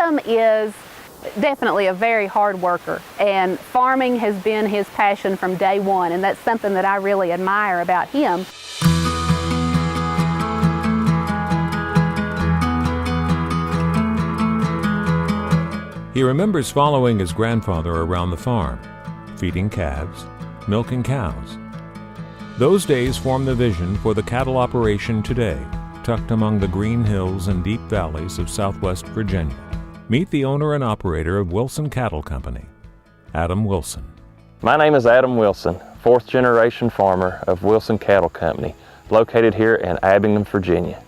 Adam is definitely a very hard worker, and farming has been his passion from day one, and that's something that I really admire about him. He remembers following his grandfather around the farm, feeding calves, milking cows. Those days form the vision for the cattle operation today, tucked among the green hills and deep valleys of southwest Virginia. Meet the owner and operator of Wilson Cattle Company, Adam Wilson. My name is Adam Wilson, fourth generation farmer of Wilson Cattle Company, located here in Abingdon, Virginia.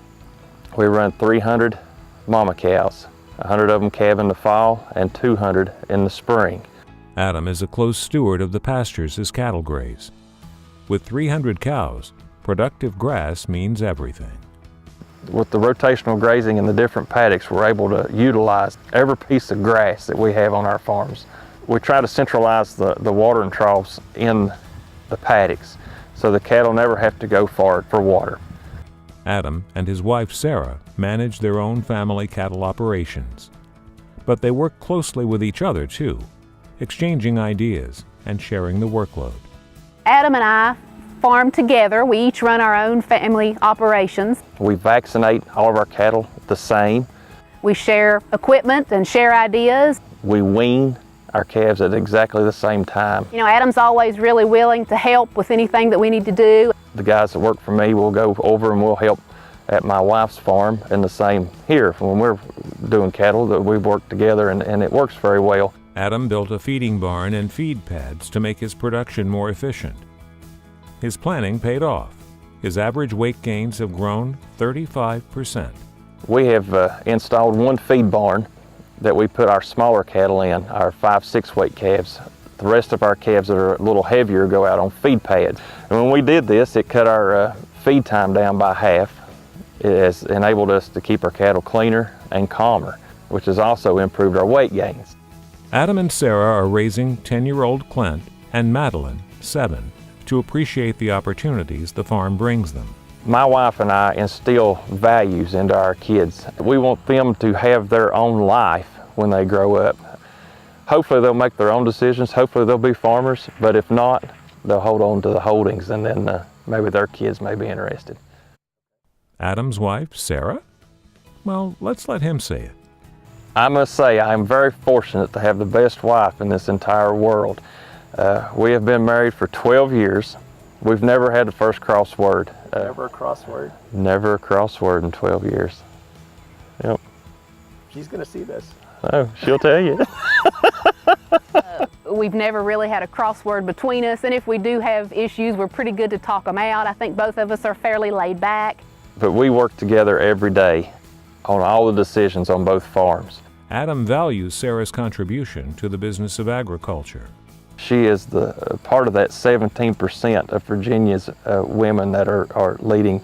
We run 300 mama cows, 100 of them calve in the fall and 200 in the spring. Adam is a close steward of the pastures his cattle graze. With 300 cows, productive grass means everything. With the rotational grazing in the different paddocks, we're able to utilize every piece of grass that we have on our farms. We try to centralize the watering troughs in the paddocks so the cattle never have to go far for water. Adam and his wife Sarah manage their own family cattle operations. But they work closely with each other too, exchanging ideas and sharing the workload. Adam and I farm together. We each run our own family operations. We vaccinate all of our cattle the same. We share equipment and share ideas. We wean our calves at exactly the same time. You know, Adam's always really willing to help with anything that we need to do. The guys that work for me will go over and we'll help at my wife's farm, and the same here. When we're doing cattle, that we work together and it works very well. Adam built a feeding barn and feed pads to make his production more efficient. His planning paid off. His average weight gains have grown 35%. We have installed one feed barn that we put our smaller cattle in, our 5-6 weight calves. The rest of our calves that are a little heavier go out on feed pads. And when we did this, it cut our feed time down by half. It has enabled us to keep our cattle cleaner and calmer, which has also improved our weight gains. Adam and Sarah are raising 10-year-old Clint and Madeline, 7, to appreciate the opportunities the farm brings them. My wife and I instill values into our kids. We want them to have their own life when they grow up. Hopefully they'll make their own decisions, hopefully they'll be farmers, but if not, they'll hold on to the holdings and then maybe their kids may be interested. Adam's wife, Sarah? Well, let's let him say it. I must say I am very fortunate to have the best wife in this entire world. We have been married for 12 years. We've never had the first crossword. Never a crossword? Never a crossword in 12 years. Yep. She's going to see this. Oh, she'll tell you. We've never really had a crossword between us, and if we do have issues, we're pretty good to talk them out. I think both of us are fairly laid back. But we work together every day on all the decisions on both farms. Adam values Sarah's contribution to the business of agriculture. She is the part of that 17% of Virginia's women that are leading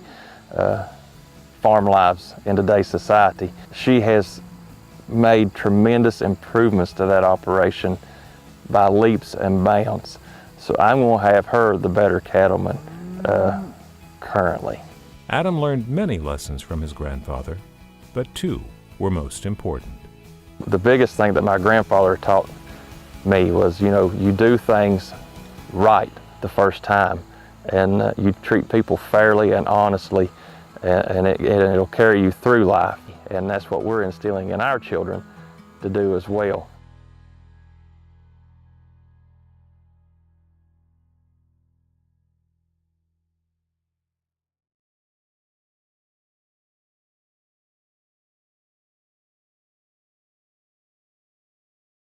farm lives in today's society. She has made tremendous improvements to that operation by leaps and bounds. So I'm going to have her the better cattleman currently. Adam learned many lessons from his grandfather, but 2 were most important. The biggest thing that my grandfather taught me was, you do things right the first time, and you treat people fairly and honestly, and it'll carry you through life. And that's what we're instilling in our children to do as well.